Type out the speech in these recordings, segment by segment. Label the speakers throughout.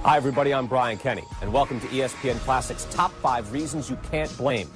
Speaker 1: Hi, everybody. I'm Bryant Kenny, and welcome to ESPN Classic's Top 5 Reasons You Can't Blame,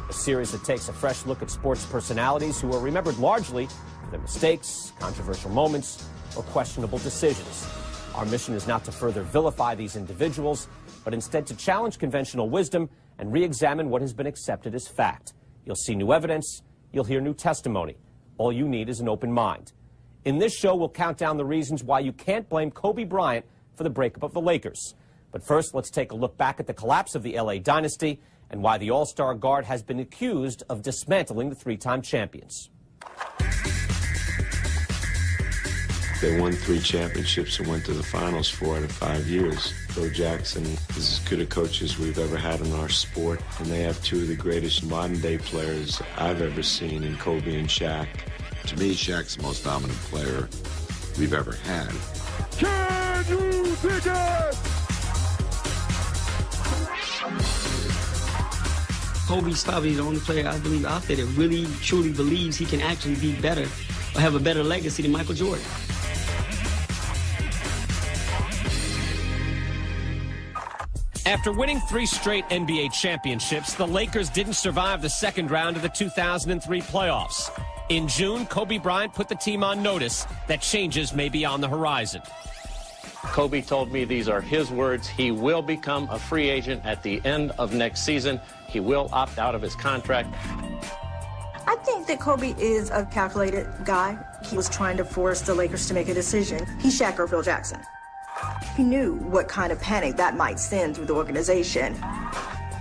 Speaker 1: a series that takes a fresh look at sports personalities who are remembered largely for their mistakes, controversial moments, or questionable decisions. Our mission is not to further vilify these individuals, but instead to challenge conventional wisdom and re-examine what has been accepted as fact. You'll see new evidence, you'll hear new testimony. All you need is an open mind. In this show, we'll count down the reasons why you can't blame Kobe Bryant for the breakup of the Lakers. But first, let's take a look back at the collapse of the LA dynasty and why the All-Star guard has been accused of dismantling the three-time champions.
Speaker 2: They won 3 championships and went to the finals 4 out of 5 years. Phil Jackson is as good a coach as we've ever had in our sport, and they have 2 of the greatest modern-day players I've ever seen in Kobe and Shaq.
Speaker 3: To me, Shaq's the most dominant player we've ever had.
Speaker 4: Can you dig it?
Speaker 5: Kobe's probably the only player I believe out there that really, truly believes he can actually be better or have a better legacy than Michael Jordan.
Speaker 1: After winning 3 straight NBA championships, the Lakers didn't survive the second round of the 2003 playoffs. In June, Kobe Bryant put the team on notice that changes may be on the horizon.
Speaker 6: Kobe told me these are his words. He will become a free agent at the end of next season. He will opt out of his contract.
Speaker 7: I think that Kobe is a calculated guy. He was trying to force the Lakers to make a decision. He's Shaq or Phil Jackson. He knew what kind of panic that might send through the organization.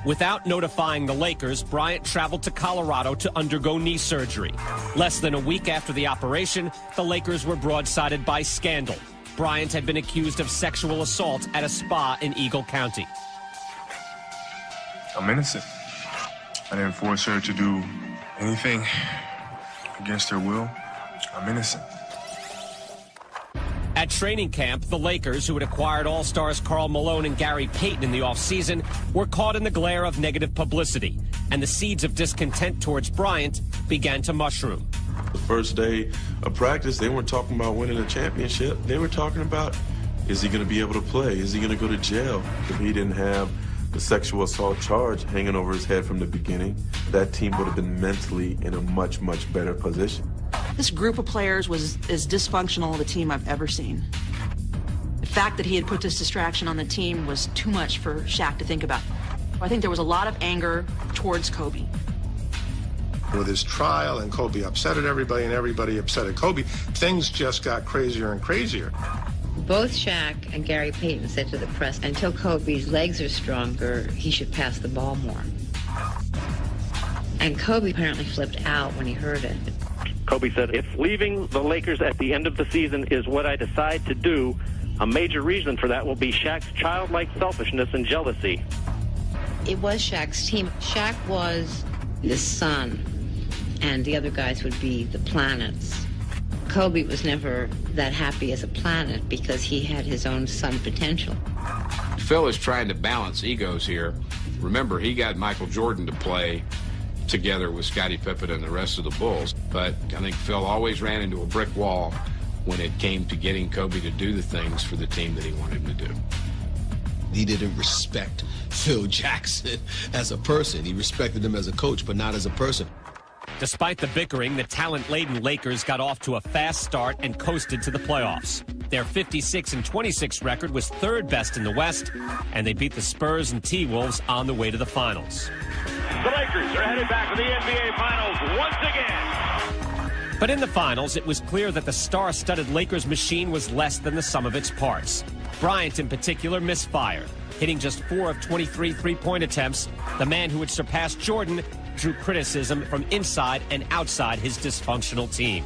Speaker 1: Without notifying the Lakers, Bryant traveled to Colorado to undergo knee surgery. Less than a week after the operation, the Lakers were broadsided by scandal. Bryant had been accused of sexual assault at a spa in Eagle County.
Speaker 4: I'm innocent. I didn't force her to do anything against her will. I'm innocent.
Speaker 1: At training camp, the Lakers, who had acquired All-Stars Karl Malone and Gary Payton in the offseason, were caught in the glare of negative publicity, and the seeds of discontent towards Bryant began to mushroom.
Speaker 2: The first day of practice, they weren't talking about winning a championship. They were talking about, is he going to be able to play? Is he going to go to jail? If he didn't have the sexual assault charge hanging over his head from the beginning, that team would have been mentally in a much, much better position.
Speaker 8: This group of players was as dysfunctional of a team I've ever seen. The fact that he had put this distraction on the team was too much for Shaq to think about. I think there was a lot of anger towards Kobe.
Speaker 9: With his trial and Kobe upset at everybody and everybody upset at Kobe, things just got crazier and crazier.
Speaker 10: Both Shaq and Gary Payton said to the press, until Kobe's legs are stronger, he should pass the ball more. And Kobe apparently flipped out when he heard it.
Speaker 6: Kobe said, if leaving the Lakers at the end of the season is what I decide to do, a major reason for that will be Shaq's childlike selfishness and jealousy.
Speaker 10: It was Shaq's team. Shaq was the sun, and the other guys would be the planets. Kobe was never that happy as a planet because he had his own sun potential.
Speaker 11: Phil is trying to balance egos here. Remember, he got Michael Jordan to play together with Scottie Pippen and the rest of the Bulls, but I think Phil always ran into a brick wall when it came to getting Kobe to do the things for the team that he wanted him to do.
Speaker 12: He didn't respect Phil Jackson as a person. He respected him as a coach, but not as a person.
Speaker 1: Despite the bickering, the talent-laden Lakers got off to a fast start and coasted to the playoffs. Their 56-26 record was 3rd best in the West, and they beat the Spurs and T-Wolves on the way to the finals.
Speaker 13: The Lakers are headed back to the NBA Finals once again.
Speaker 1: But in the finals, it was clear that the star-studded Lakers machine was less than the sum of its parts. Bryant, in particular, misfired, hitting just 4 of 23 three-point attempts. The man who had surpassed Jordan drew criticism from inside and outside his dysfunctional team.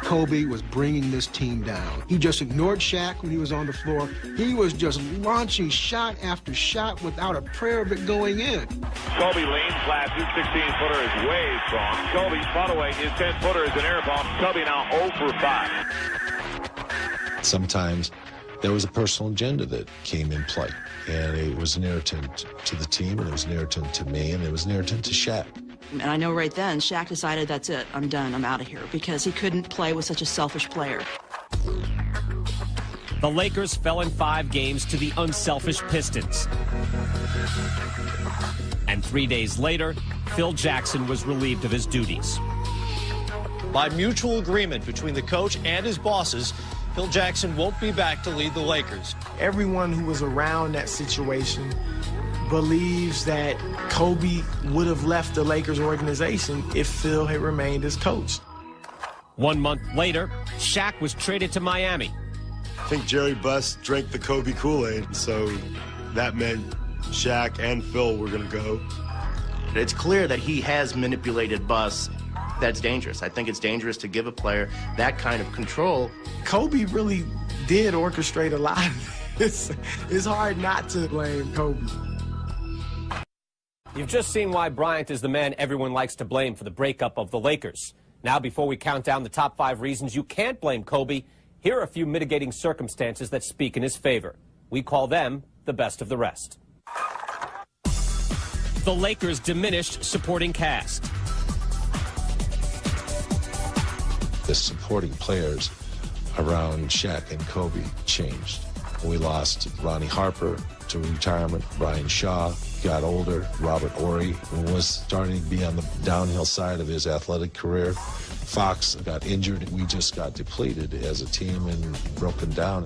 Speaker 14: Kobe was bringing this team down. He just ignored Shaq when he was on the floor. He was just launching shot after shot without a prayer of it going in.
Speaker 13: Kobe leans last. His 16-footer is way strong. Kobe's following his 10-footer is an air ball. Kobe now 0 for 5.
Speaker 3: Sometimes there was a personal agenda that came in play, and it was an irritant to the team, and it was an irritant to me, and it was an irritant to Shaq.
Speaker 8: And I know right then, Shaq decided, that's it, I'm done, I'm out of here, because he couldn't play with such a selfish player.
Speaker 1: The Lakers fell in 5 games to the unselfish Pistons. And 3 days later, Phil Jackson was relieved of his duties.
Speaker 15: By mutual agreement between the coach and his bosses, Phil Jackson won't be back to lead the Lakers.
Speaker 16: Everyone who was around that situation believes that Kobe would have left the Lakers organization if Phil had remained as coach.
Speaker 1: 1 month later, Shaq was traded to Miami.
Speaker 17: I think Jerry Buss drank the Kobe Kool-Aid, so that meant Shaq and Phil were going to go.
Speaker 18: It's clear that he has manipulated Buss. That's dangerous. I think it's dangerous to give a player that kind of control.
Speaker 16: Kobe really did orchestrate a lot of this. It's hard not to blame Kobe.
Speaker 1: You've just seen why Bryant is the man everyone likes to blame for the breakup of the Lakers. Now, before we count down the top 5 reasons you can't blame Kobe, here are a few mitigating circumstances that speak in his favor. We call them the best of the rest. The Lakers' diminished supporting cast.
Speaker 3: The supporting players around Shaq and Kobe changed. We lost Ronnie Harper to retirement. Brian Shaw got older. Robert Horry was starting to be on the downhill side of his athletic career. Fox got injured. We just got depleted as a team and broken down.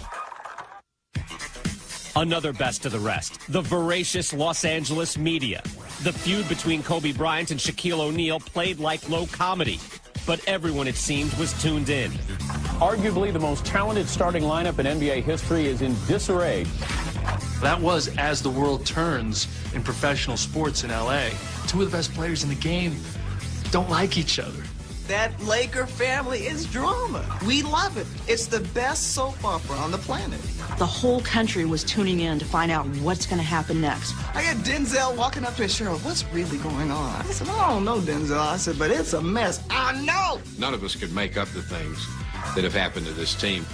Speaker 1: Another best of the rest, the voracious Los Angeles media. The feud between Kobe Bryant and Shaquille O'Neal played like low comedy, but everyone, it seemed, was tuned in.
Speaker 19: Arguably the most talented starting lineup in NBA history is in disarray.
Speaker 20: That was As the World Turns in professional sports in LA. 2 of the best players in the game don't like each other.
Speaker 21: That Laker family is drama. We love it. It's the best soap opera on the planet.
Speaker 8: The whole country was tuning in to find out what's going to happen next.
Speaker 21: I got Denzel walking up to his Cheryl, what's really going on? I said, I don't know, Denzel. I said, but it's a mess. I know.
Speaker 11: None of us could make up the things that have happened to this team.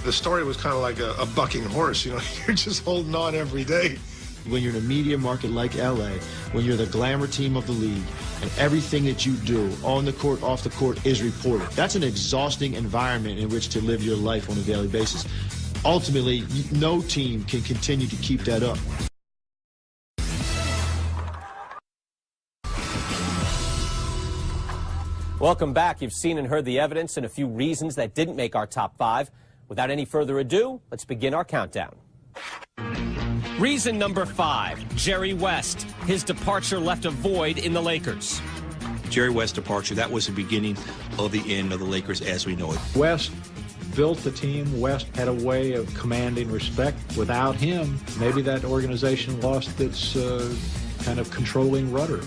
Speaker 9: The story was kind of like a bucking horse, you know, you're just holding on every day.
Speaker 22: When you're in a media market like LA, when you're the glamour team of the league, and everything that you do on the court, off the court is reported. That's an exhausting environment in which to live your life on a daily basis. Ultimately, no team can continue to keep that up.
Speaker 1: Welcome back. You've seen and heard the evidence and a few reasons that didn't make our top 5. Without any further ado, let's begin our countdown. Reason number 5, Jerry West. His departure left a void in the Lakers.
Speaker 23: Jerry West's departure, that was the beginning of the end of the Lakers as we know it.
Speaker 24: West built the team. West had a way of commanding respect. Without him, maybe that organization lost its kind of controlling rudder.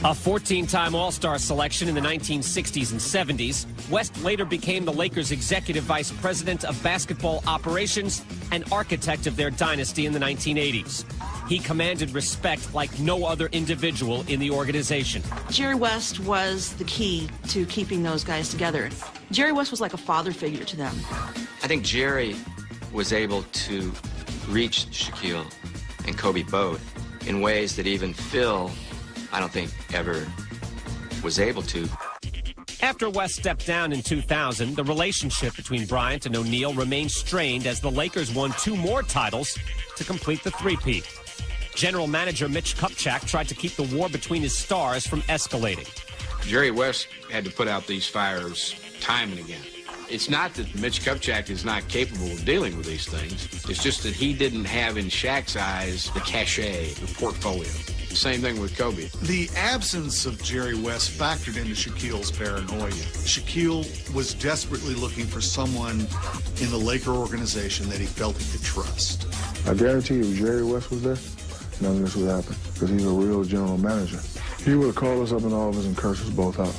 Speaker 1: A 14-time All-Star selection in the 1960s and 70s, West later became the Lakers' executive vice president of basketball operations and architect of their dynasty in the 1980s. He commanded respect like no other individual in the organization.
Speaker 8: Jerry West was the key to keeping those guys together. Jerry West was like a father figure to them.
Speaker 25: I think Jerry was able to reach Shaquille and Kobe both in ways that even Phil, I don't think, ever was able to.
Speaker 1: After West stepped down in 2000, the relationship between Bryant and O'Neal remained strained as the Lakers won 2 more titles to complete the three-peat. General manager Mitch Kupchak tried to keep the war between his stars from escalating.
Speaker 11: Jerry West had to put out these fires time and again. It's not that Mitch Kupchak is not capable of dealing with these things. It's just that he didn't have in Shaq's eyes the cachet, the portfolio. Same thing with Kobe.
Speaker 26: The absence of Jerry West factored into Shaquille's paranoia. Shaquille was desperately looking for someone in the Laker organization that he felt he could trust.
Speaker 4: I guarantee you, if Jerry West was there, none of this would happen, because he's a real general manager. He would have called us up in the office and cursed us both out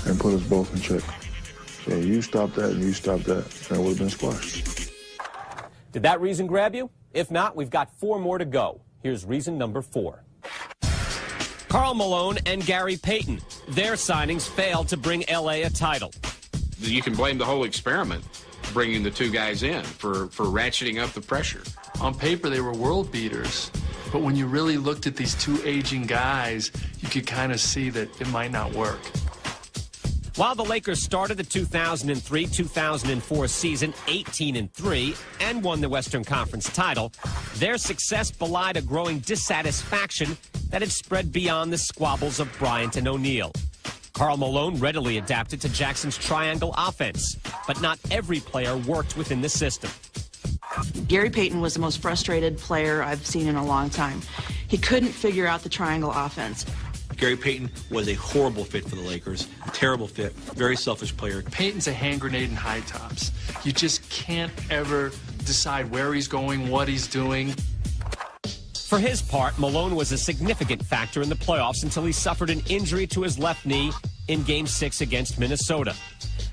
Speaker 4: and put us both in check. So you stop that and you stop that, that would have been squashed.
Speaker 1: Did that reason grab you? If not, we've got 4 more to go. Here's reason number 4. Karl Malone and Gary Payton. Their signings failed to bring L.A. a title.
Speaker 11: You can blame the whole experiment, bringing the 2 guys in for ratcheting up the pressure.
Speaker 20: On paper, they were world beaters. But when you really looked at these 2 aging guys, you could kind of see that it might not work.
Speaker 1: While the Lakers started the 2003-2004 season 18-3 and won the Western Conference title, their success belied a growing dissatisfaction that had spread beyond the squabbles of Bryant and O'Neal. Karl Malone readily adapted to Jackson's triangle offense, but not every player worked within the system.
Speaker 8: Gary Payton was the most frustrated player I've seen in a long time. He couldn't figure out the triangle offense.
Speaker 23: Gary Payton was a horrible fit for the Lakers, a terrible fit, very selfish player.
Speaker 20: Payton's a hand grenade in high tops. You just can't ever decide where he's going, what he's doing.
Speaker 1: For his part, Malone was a significant factor in the playoffs until he suffered an injury to his left knee in Game 6 against Minnesota.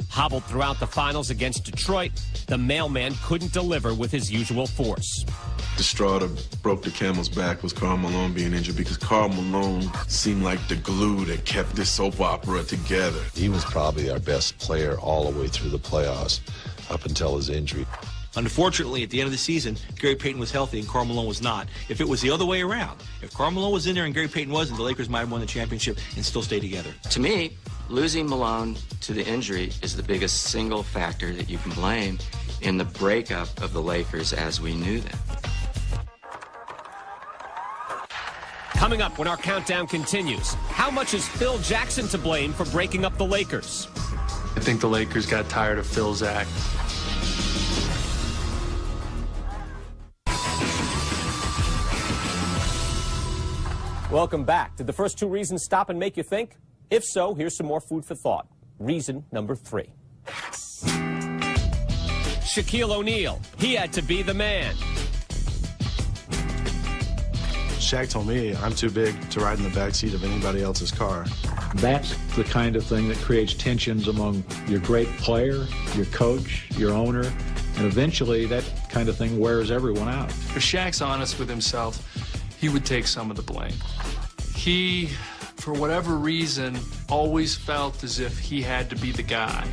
Speaker 1: Hobbled throughout the finals against Detroit, the mailman couldn't deliver with his usual force.
Speaker 2: The straw that broke the camel's back was Karl Malone being injured, because Karl Malone seemed like the glue that kept this soap opera together.
Speaker 3: He was probably our best player all the way through the playoffs up until his injury.
Speaker 23: Unfortunately, at the end of the season, Gary Payton was healthy and Karl Malone was not. If it was the other way around, if Karl Malone was in there and Gary Payton wasn't, the Lakers might have won the championship and still stay together.
Speaker 25: To me, losing Malone to the injury is the biggest single factor that you can blame in the breakup of the Lakers as we knew them.
Speaker 1: Coming up when our countdown continues, how much is Phil Jackson to blame for breaking up the Lakers?
Speaker 20: I think the Lakers got tired of Phil's act.
Speaker 1: Welcome back. Did the first two reasons stop and make you think? If so, here's some more food for thought. Reason number 3. Shaquille O'Neal. He had to be the man.
Speaker 5: Shaq told me I'm too big to ride in the backseat of anybody else's car.
Speaker 24: That's the kind of thing that creates tensions among your great player, your coach, your owner, and eventually that kind of thing wears everyone out.
Speaker 20: If Shaq's honest with himself, he would take some of the blame. He, for whatever reason, always felt as if he had to be the guy.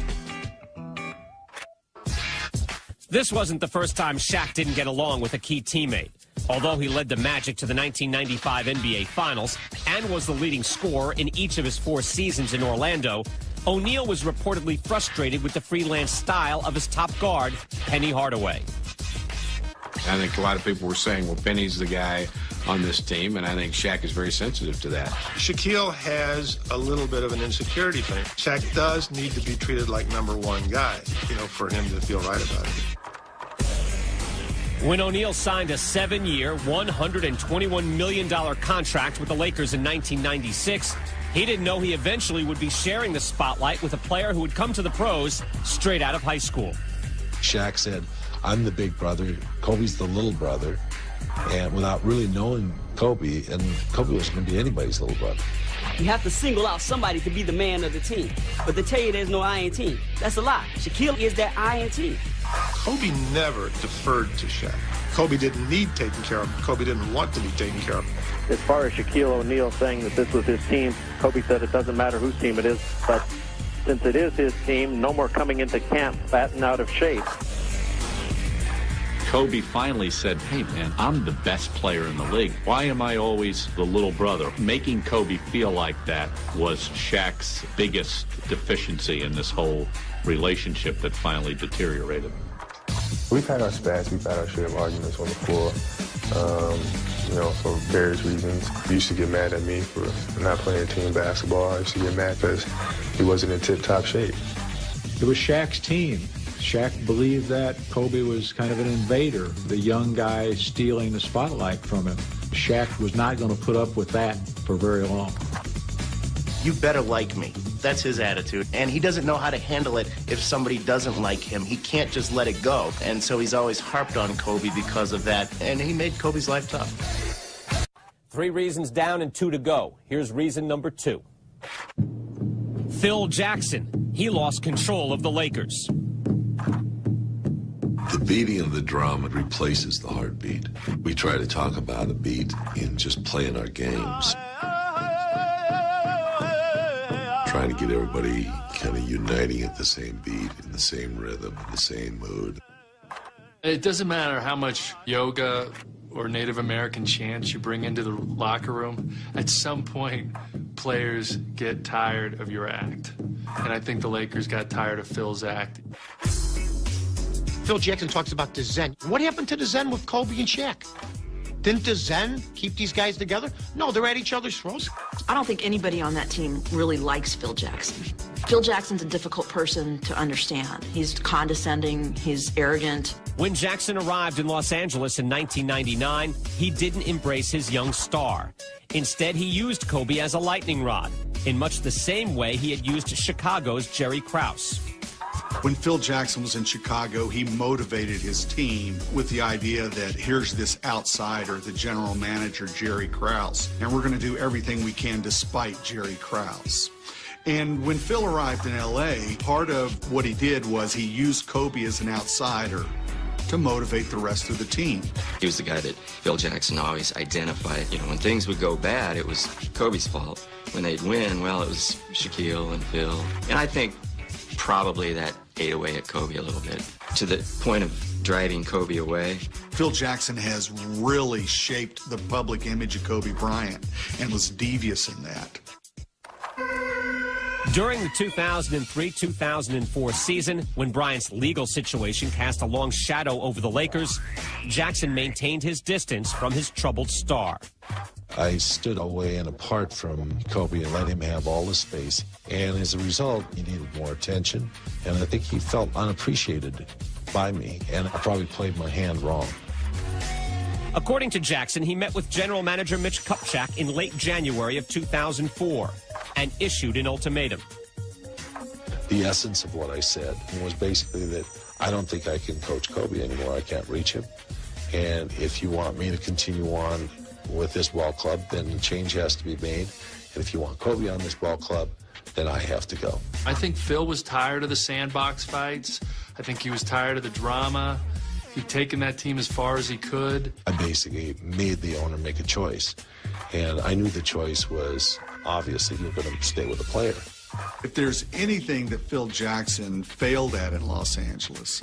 Speaker 1: This wasn't the first time Shaq didn't get along with a key teammate. Although he led the Magic to the 1995 NBA Finals and was the leading scorer in each of his 4 seasons in Orlando, O'Neal was reportedly frustrated with the freelance style of his top guard, Penny Hardaway.
Speaker 11: I think a lot of people were saying, well, Penny's the guy on this team, and I think Shaq is very sensitive to that.
Speaker 9: Shaquille has a little bit of an insecurity thing. Shaq does need to be treated like #1 guy, for him to feel right about it.
Speaker 1: When O'Neal signed a 7-year, $121 million contract with the Lakers in 1996, he didn't know he eventually would be sharing the spotlight with a player who would come to the pros straight out of high school.
Speaker 3: Shaq said, I'm the big brother, Kobe's the little brother, and without really knowing Kobe, and Kobe wasn't going to be anybody's little brother.
Speaker 6: You have to single out somebody to be the man of the team. But they tell you there's no I in team. That's a lie. Shaquille is that I in team.
Speaker 9: Kobe never deferred to Shaq. Kobe didn't need taken care of. Kobe didn't want to be taken care of.
Speaker 7: As far as Shaquille O'Neal saying that this was his team, Kobe said it doesn't matter whose team it is, but since it is his team, no more coming into camp fat and out of shape.
Speaker 10: Kobe finally said, hey, man, I'm the best player in the league. Why am I always the little brother? Making Kobe feel like that was Shaq's biggest deficiency in this whole relationship that finally deteriorated.
Speaker 12: We've had our spats, we've had our share of arguments on the floor, for various reasons. He used to get mad at me for not playing team basketball. I used to get mad because he wasn't in tip-top shape.
Speaker 24: It was Shaq's team. Shaq believed that Kobe was kind of an invader, the young guy stealing the spotlight from him. Shaq was not going to put up with that for very long.
Speaker 18: You better like me. That's his attitude. And he doesn't know how to handle it if somebody doesn't like him. He can't just let it go. And so he's always harped on Kobe because of that. And he made Kobe's life tough.
Speaker 1: 3 reasons down and 2 to go. Here's reason number 2. Phil Jackson. He lost control of the Lakers.
Speaker 3: The beating of the drum replaces the heartbeat. We try to talk about a beat in just playing our games. Trying to get everybody kind of uniting at the same beat, in the same rhythm, in the same mood.
Speaker 20: It doesn't matter how much yoga or Native American chants you bring into the locker room. At some point, players get tired of your act. and I think the Lakers got tired of Phil's act.
Speaker 13: Phil Jackson talks about the Zen. What happened to the Zen with Kobe and Shaq? Didn't the Zen keep these guys together? No, they're at each other's throats.
Speaker 8: I don't think anybody on that team really likes Phil Jackson. Phil Jackson's a difficult person to understand. He's condescending, he's arrogant.
Speaker 1: When Jackson arrived in Los Angeles in 1999, he didn't embrace his young star. Instead, he used Kobe as a lightning rod, in much the same way he had used Chicago's Jerry Krause.
Speaker 26: When Phil Jackson was in Chicago, he motivated his team with the idea that here's this outsider, the general manager, Jerry Krause, and we're going to do everything we can despite Jerry Krause. And when Phil arrived in L.A., part of what he did was he used Kobe as an outsider to motivate the rest of the team.
Speaker 25: He was the guy that Phil Jackson always identified. You know, when things would go bad, it was Kobe's fault. When they'd win, well, it was Shaquille and Phil. And I think probably that ate away at Kobe a little bit, to the point of driving Kobe away.
Speaker 26: Phil Jackson has really shaped the public image of Kobe Bryant and was devious in that.
Speaker 1: During the 2003-2004 season, when Bryant's legal situation cast a long shadow over the Lakers, Jackson maintained his distance from his troubled star.
Speaker 3: I stood away and apart from Kobe and let him have all the space. And as a result, he needed more attention. And I think he felt unappreciated by me. And I probably played my hand wrong.
Speaker 1: According to Jackson, he met with general manager Mitch Kupchak in late January of 2004 and issued an ultimatum.
Speaker 3: The essence of what I said was basically that I don't think I can coach Kobe anymore. I can't reach him. And if you want me to continue on with this ball club, then the change has to be made. And if you want Kobe on this ball club, then I have to go.
Speaker 20: I think Phil was tired of the sandbox fights. I think he was tired of the drama. He'd taken that team as far as he could.
Speaker 3: I basically made the owner make a choice. And I knew the choice was, obviously, you're going to stay with the player.
Speaker 26: If there's anything that Phil Jackson failed at in Los Angeles,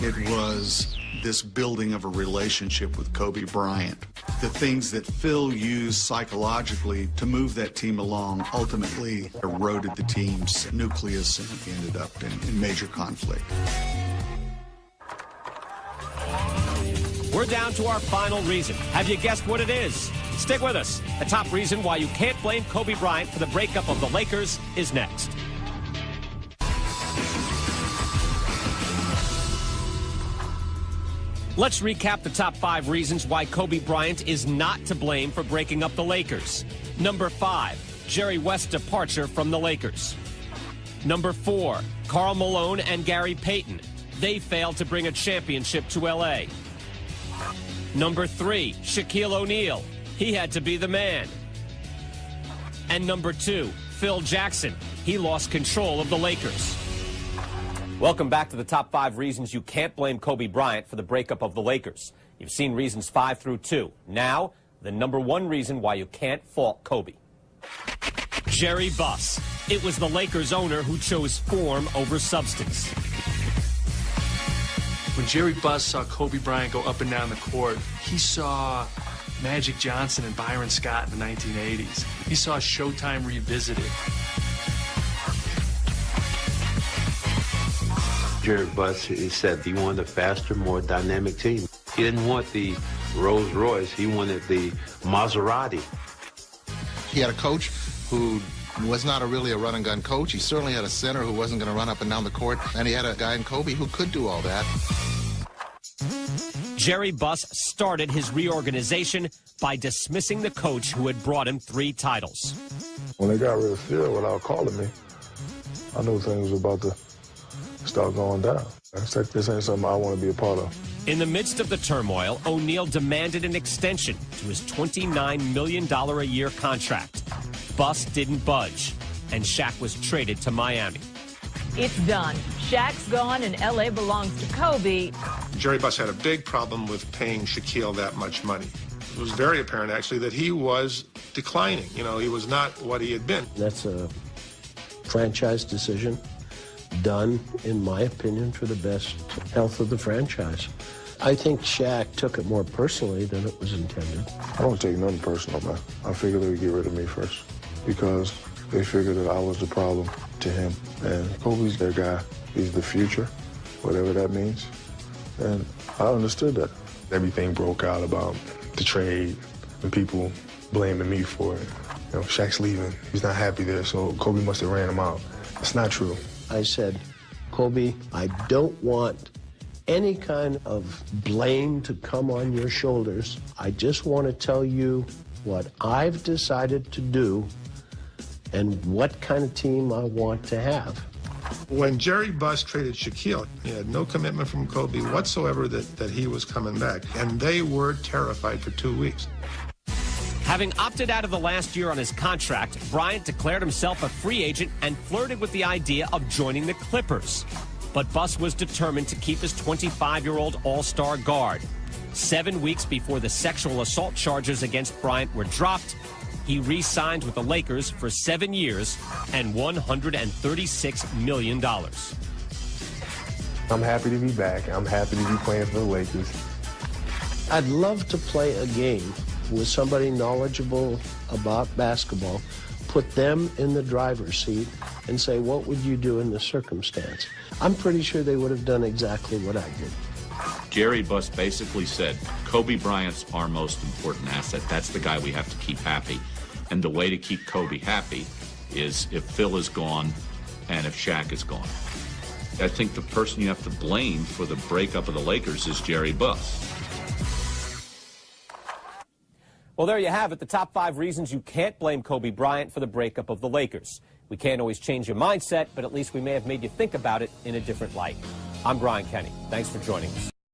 Speaker 26: it was this building of a relationship with Kobe Bryant. The things that Phil used psychologically to move that team along ultimately eroded the team's nucleus and ended up in major conflict.
Speaker 1: We're down to our final reason. Have you guessed what it is? Stick with us. The top reason why you can't blame Kobe Bryant for the breakup of the Lakers is next. Let's recap the top 5 reasons why Kobe Bryant is not to blame for breaking up the Lakers. Number 5, Jerry West's departure from the Lakers. Number 4, Karl Malone and Gary Payton. They failed to bring a championship to L.A. Number 3, Shaquille O'Neal. He had to be the man. And number 2, Phil Jackson. He lost control of the Lakers. Welcome back to the top 5 reasons you can't blame Kobe Bryant for the breakup of the Lakers. You've seen reasons 5 through 2. Now, the number 1 reason why you can't fault Kobe. Jerry Buss. It was the Lakers owner who chose form over substance.
Speaker 20: When Jerry Buss saw Kobe Bryant go up and down the court, he saw Magic Johnson and Byron Scott in the 1980s. He saw Showtime revisited.
Speaker 14: Jerry Buss, he said he wanted a faster, more dynamic team. He didn't want the Rolls Royce, he wanted the Maserati.
Speaker 15: He had a coach who was not really a run-and-gun coach. He certainly had a center who wasn't going to run up and down the court, and he had a guy in Kobe who could do all that.
Speaker 1: Jerry Buss started his reorganization by dismissing the coach who had brought him 3 titles.
Speaker 4: When they got rid of Phil without calling me, I knew things were about to start going down. This ain't something I want to be a part of.
Speaker 1: In the midst of the turmoil, O'Neal demanded an extension to his $29 million a year contract. Buss didn't budge, and Shaq was traded to Miami.
Speaker 16: It's done. Shaq's gone, and L.A. belongs to Kobe.
Speaker 9: Jerry Buss had a big problem with paying Shaquille that much money. It was very apparent, actually, that he was declining. You know, he was not what he had been.
Speaker 17: That's a franchise decision done, in my opinion, for the best health of the franchise. I think Shaq took it more personally than it was intended.
Speaker 4: I don't take nothing personal, man. I figured they would get rid of me first because they figured that I was the problem to him. And Kobe's their guy. He's the future, whatever that means. And I understood that.
Speaker 12: Everything broke out about the trade and people blaming me for it. You know, Shaq's leaving. He's not happy there, so Kobe must have ran him out. It's not true.
Speaker 17: I said, Kobe, I don't want any kind of blame to come on your shoulders. I just want to tell you what I've decided to do and what kind of team I want to have.
Speaker 9: When Jerry Buss traded Shaquille, he had no commitment from Kobe whatsoever that he was coming back, and they were terrified for 2 weeks.
Speaker 1: Having opted out of the last year on his contract, Bryant declared himself a free agent and flirted with the idea of joining the Clippers. But Buss was determined to keep his 25-year-old all-star guard. 7 weeks before the sexual assault charges against Bryant were dropped, he re-signed with the Lakers for 7 years and $136 million.
Speaker 12: I'm happy to be back. I'm happy to be playing for the Lakers.
Speaker 17: I'd love to play a game with somebody knowledgeable about basketball, put them in the driver's seat, and say, what would you do in this circumstance? I'm pretty sure they would have done exactly what I did.
Speaker 10: Jerry Buss basically said, Kobe Bryant's our most important asset. That's the guy we have to keep happy. And the way to keep Kobe happy is if Phil is gone and if Shaq is gone. I think the person you have to blame for the breakup of the Lakers is Jerry Buss.
Speaker 1: Well, there you have it, the top 5 reasons you can't blame Kobe Bryant for the breakup of the Lakers. We can't always change your mindset, but at least we may have made you think about it in a different light. I'm Brian Kenny. Thanks for joining us.